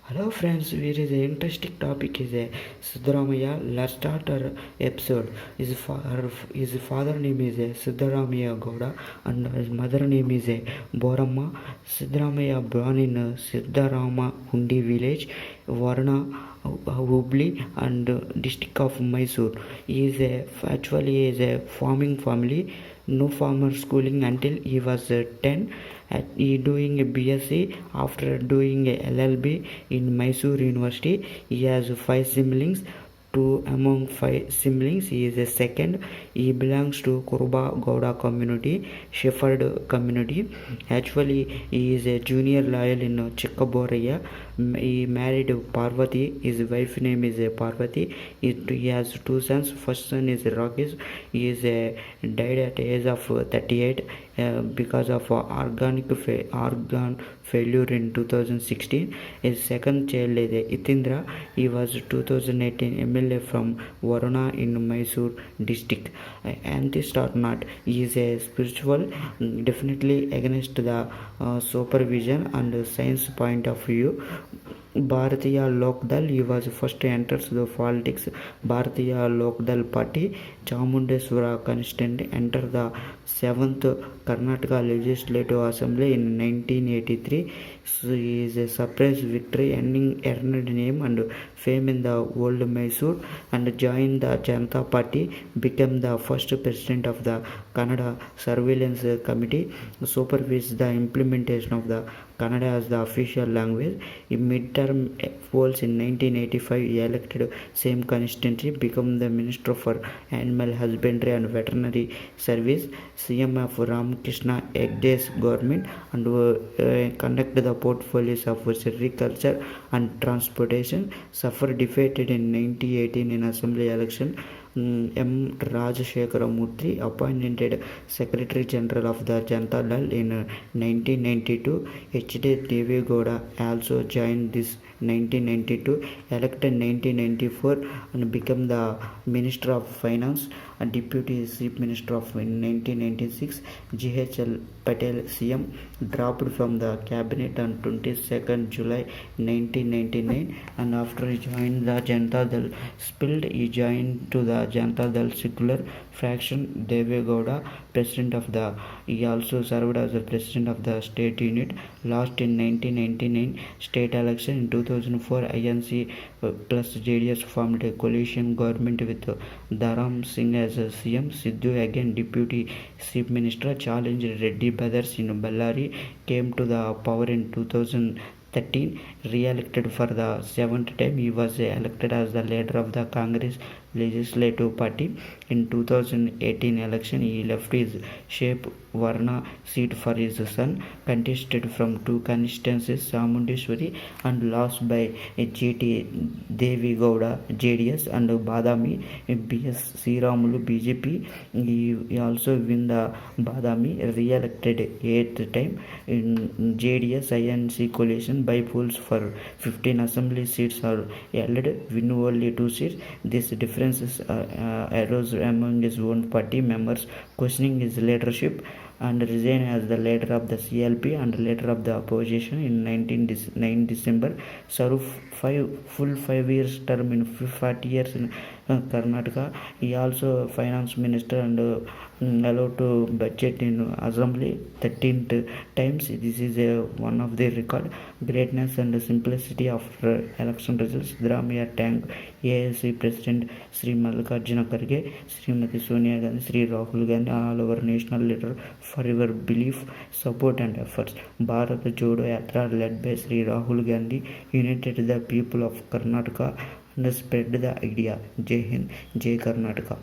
Hello friends, here is an interesting topic is a Siddaramaiah. Let's start our episode. His father name is a Siddarame Gowda and his mother name is a Boramma. Siddaramaiah born in Siddarama Hundi village, Varuna Hobli and district of Mysore. He is a farming family. No formal schooling until he was 10. He doing a BSc. After doing a LL.B in Mysore University, he has 5 siblings. Two among 5 siblings, he is a second. He belongs to Kuruba Gowda community, Shepherd community. Actually, he is a junior lawyer in Chikkaboraya. He married Parvati. His wife name is Parvati. He has 2 sons. First son is Rakesh. He is died at the age of 38 because of organ failure in 2016. His second child is Itindra. He was 2018 MLA from Varuna in Mysore district. Atheist or not, he is a spiritual, definitely against the supervision and science point of view. Bharatiya Lok Dal, he was first entered the politics. Bharatiya Lok Dal party, Chamundeshwari constituency, entered the 7th Karnataka Legislative Assembly in 1983. So he is a surprise victory, earned name and fame in the Old Mysore, and joined the Janata Party, became the first president of the Kannada Surveillance Committee, supervised the implementation of the Kannada as the official language. In midterm polls in 1985, he elected same constituency, became the Minister for Animal Husbandry and Veterinary Service, CM of Ramakrishna Hegde's government, and conducted the portfolios of agriculture and transportation. Suffered defeated in 2018 in assembly election. Rajasekara Murthy appointed Secretary General of the Janata Dal in 1992. GT Devegowda also joined this 1992, elected 1994 and became the Minister of Finance and Deputy Chief Minister of in 1996. GHL Patel CM dropped from the cabinet on 22nd July 1999, and after he joined the Janata Dal spilled, he joined to the Janata Dal secular faction. Deve Gowda, president of the. He also served as the president of the state unit. Lost in 1999 state election. In 2004, INC plus JDS formed a coalition government with Dharam Singh as CM. Sidhu, again deputy chief minister, challenged Reddy brothers in Bellary, came to the power in 2013, re-elected for the 7th time. He was elected as the leader of the Congress Legislative Party. In 2018 election, he left his shape Varna seat for his son, contested from 2 constituencies, Chamundeshwari, and lost by GT Devegowda of JDS and Badami BS Sriramulu BJP. He also win the Badami, re-elected 8th time. In JDS INC coalition by polls for 15 assembly seats are held, win only 2 seats. This differences arose among his own party members, questioning his leadership, and resigned as the leader of the CLP and leader of the opposition in 9 December. Served 5 years term in 40 years in Karnataka. He also finance minister and allowed to budget in assembly 13th times. This is one of the record. Greatness and simplicity of election results. Siddaramaiah thank AIC President Sri Mallikarjuna Kharge, Srimati Sonia Gandhi, Sri Rahul Gandhi, all our national leader for your belief, support and efforts. Bharat Jodo Yatra led by Sri Rahul Gandhi united the people of Karnataka and spread the idea. Jai Hind, Jai Karnataka.